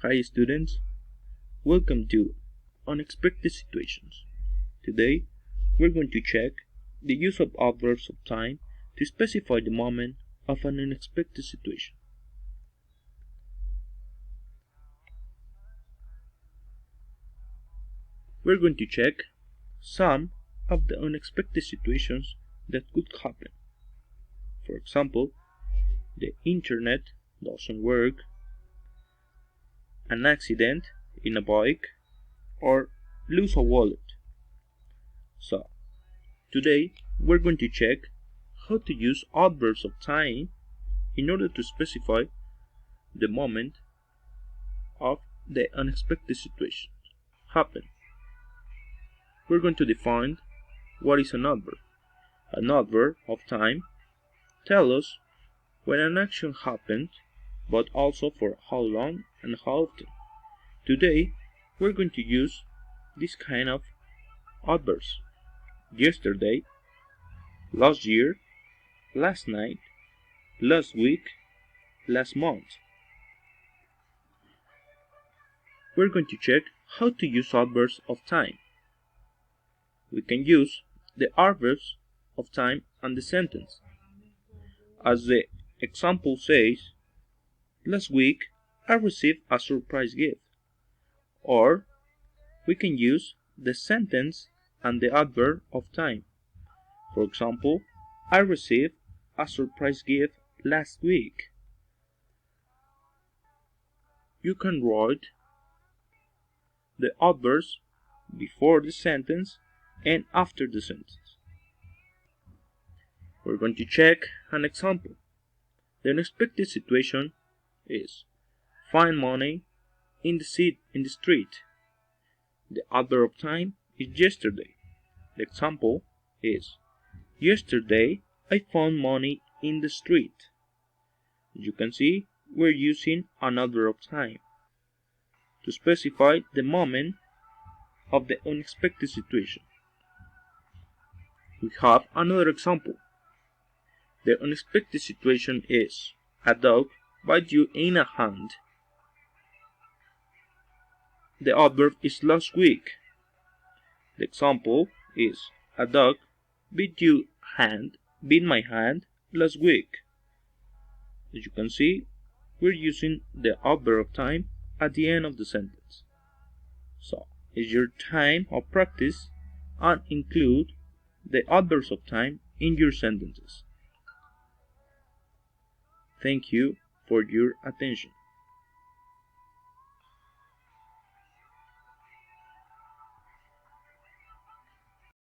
Hi students, welcome to Unexpected Situations. Today, we're going to check the use of adverbs of time to specify the moment of an unexpected situation. We're going to check some of the unexpected situations that could happen. For example, the internet doesn't work, an accident in a bike, or lose a wallet. So, today we're going to check how to use adverbs of time in order to specify the moment of the unexpected situation happen. We're going to define what is an adverb. An adverb of time tells us when an action happened, but also for how long and how often. Today, we're going to use this kind of adverbs: yesterday, last year, last night, last week, last month. We're going to check how to use adverbs of time. We can use the adverbs of time and the sentence. As the example says, last week I received a surprise gift. Or we can use the sentence and the adverb of time. For example, I received a surprise gift last week. You can write the adverbs before the sentence and after the sentence. We're going to check an example. The unexpected situation is find money in the street. The adverb of time is yesterday. The example is yesterday I found money in the street. As you can see, we're using an adverb of time to specify the moment of the unexpected situation. We have another example. The unexpected situation is a dog bites you in a hand. The adverb is last week. The example is a dog bit my hand last week. As you can see, we're using the adverb of time at the end of the sentence. So, it's your time of practice and include the adverbs of time in your sentences. Thank you for your attention.